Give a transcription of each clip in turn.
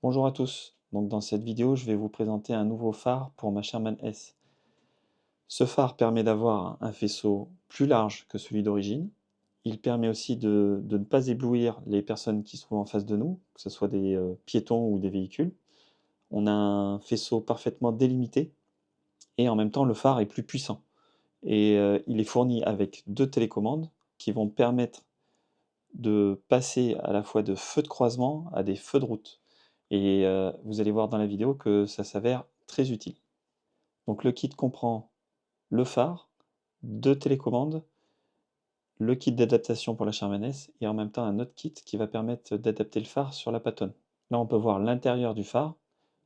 Bonjour à tous, donc dans cette vidéo je vais vous présenter un nouveau phare pour ma Sherman S. Ce phare permet d'avoir un faisceau plus large que celui d'origine. Il permet aussi de ne pas éblouir les personnes qui se trouvent en face de nous, que ce soit des piétons ou des véhicules. On a un faisceau parfaitement délimité et en même temps le phare est plus puissant. Et il est fourni avec deux télécommandes qui vont permettre de passer à la fois de feux de croisement à des feux de route. Et vous allez voir dans la vidéo que ça s'avère très utile. Donc le kit comprend le phare, 2 télécommandes, le kit d'adaptation pour la Sherman S et en même temps un autre kit qui va permettre d'adapter le phare sur la Patton. Là, on peut voir l'intérieur du phare.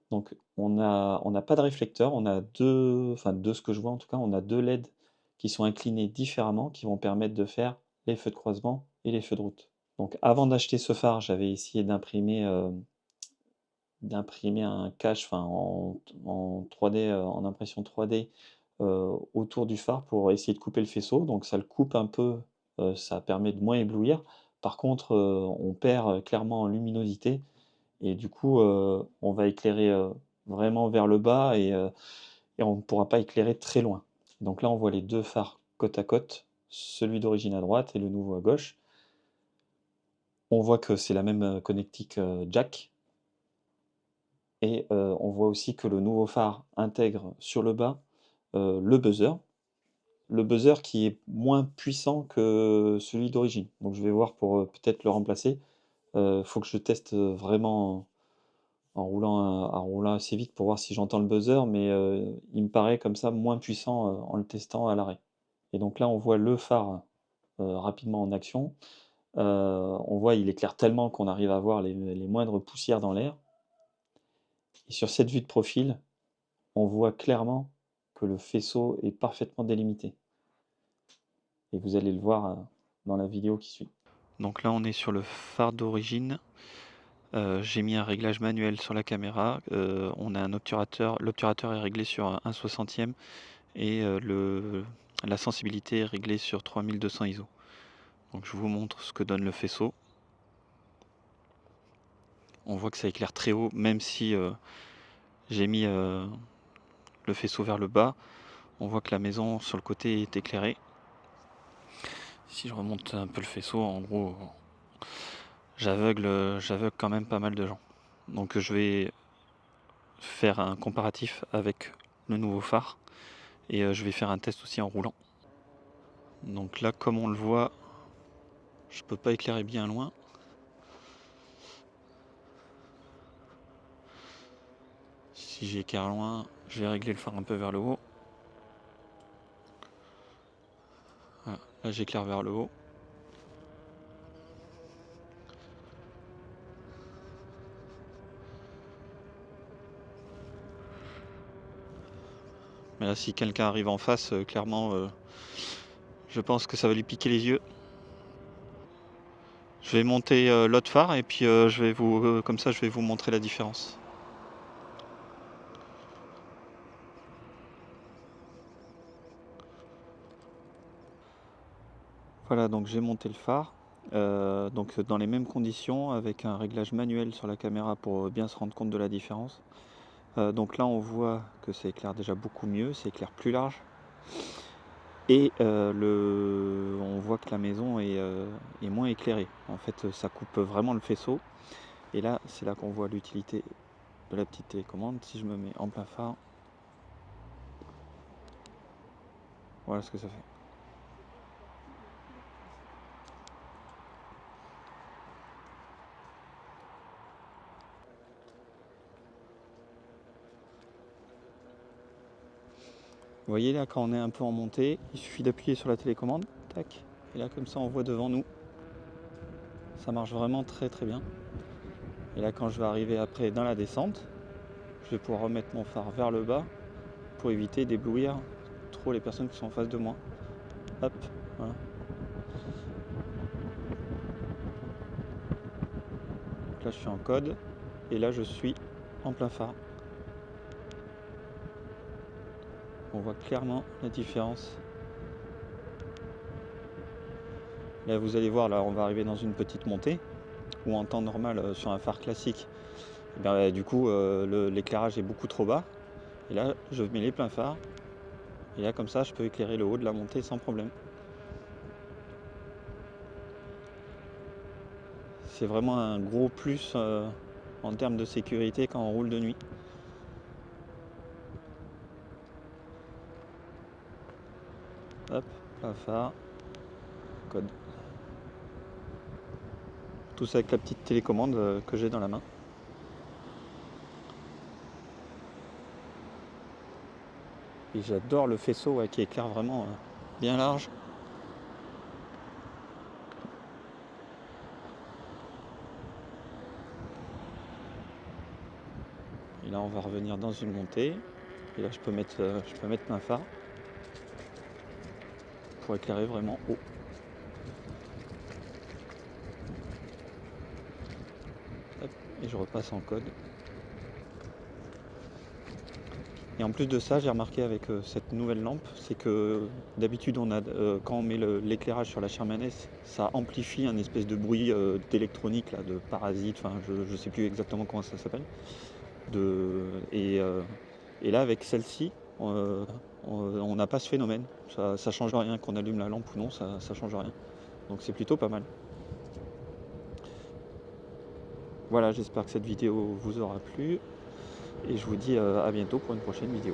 Donc on n'a pas de réflecteur, on a 2, enfin de ce que je vois en tout cas, on a 2 LED qui sont inclinés différemment, qui vont permettre de faire les feux de croisement et les feux de route. Donc avant d'acheter ce phare, j'avais essayé d'imprimer un cache, enfin en 3D, en impression 3D, autour du phare pour essayer de couper le faisceau. Donc ça le coupe un peu, ça permet de moins éblouir. Par contre, on perd, clairement en luminosité et du coup, on va éclairer, vraiment vers le bas et on ne pourra pas éclairer très loin. Donc là, on voit les 2 phares côte à côte, celui d'origine à droite et le nouveau à gauche. On voit que c'est la même, connectique, jack. Et on voit aussi que le nouveau phare intègre sur le bas, le buzzer. Le buzzer qui est moins puissant que celui d'origine. Donc je vais voir pour, peut-être le remplacer. Faut que je teste, vraiment en roulant assez vite pour voir si j'entends le buzzer, mais il me paraît comme ça moins puissant, en le testant à l'arrêt. Et donc là, on voit le phare, rapidement en action. On voit il éclaire tellement qu'on arrive à voir les moindres poussières dans l'air. Et sur cette vue de profil, on voit clairement que le faisceau est parfaitement délimité. Et vous allez le voir dans la vidéo qui suit. Donc là, on est sur le phare d'origine. J'ai mis un réglage manuel sur la caméra. On a un obturateur. L'obturateur est réglé sur 1/60e et la sensibilité est réglée sur 3200 ISO. Donc je vous montre ce que donne le faisceau. On voit que ça éclaire très haut, même si j'ai mis le faisceau vers le bas. On voit que la maison sur le côté est éclairée. Si je remonte un peu le faisceau, en gros, j'aveugle quand même pas mal de gens. Donc je vais faire un comparatif avec le nouveau phare et je vais faire un test aussi en roulant. Donc là, comme on le voit, je peux pas éclairer bien loin. Si j'éclaire loin, je vais régler le phare un peu vers le haut. Voilà, là j'éclaire vers le haut. Mais là, si quelqu'un arrive en face, clairement, je pense que ça va lui piquer les yeux. Je vais monter l'autre phare et puis je vais comme ça, je vais vous montrer la différence. Voilà, donc j'ai monté le phare, donc dans les mêmes conditions, avec un réglage manuel sur la caméra pour bien se rendre compte de la différence. Donc là, on voit que ça éclaire déjà beaucoup mieux, ça éclaire plus large. Et on voit que la maison est moins éclairée. En fait, ça coupe vraiment le faisceau. Et là, c'est là qu'on voit l'utilité de la petite télécommande. Si je me mets en plein phare, voilà ce que ça fait. Vous voyez là, quand on est un peu en montée, il suffit d'appuyer sur la télécommande, tac, et là comme ça on voit devant nous. Ça marche vraiment très très bien. Et là quand je vais arriver après dans la descente, je vais pouvoir remettre mon phare vers le bas pour éviter d'éblouir trop les personnes qui sont en face de moi. Hop, voilà. Donc là je suis en code et là je suis en plein phare. On voit clairement la différence. Là vous allez voir, là on va arriver dans une petite montée où en temps normal sur un phare classique Et bien, du coup, l'éclairage est beaucoup trop bas. Et là, je mets les pleins phares. Et là, comme ça, je peux éclairer le haut de la montée sans problème. C'est vraiment un gros plus en termes de sécurité quand on roule de nuit. Hop, plein phare, code. Tout ça avec la petite télécommande que j'ai dans la main. Et j'adore le faisceau qui éclaire vraiment bien large. Et là, on va revenir dans une montée. Et là, je peux mettre plein phare pour éclairer vraiment haut. Hop, et je repasse en code. Et en plus de ça, j'ai remarqué avec cette nouvelle lampe, c'est que d'habitude, quand on met l'éclairage sur la Sherman S, ça amplifie un espèce de bruit d'électronique, là, de parasite, enfin je ne sais plus exactement comment ça s'appelle. Et là, avec celle-ci, on n'a pas ce phénomène. Ça ne change rien, qu'on allume la lampe ou non, ça ne change rien. Donc c'est plutôt pas mal. Voilà, j'espère que cette vidéo vous aura plu. Et je vous dis à bientôt pour une prochaine vidéo.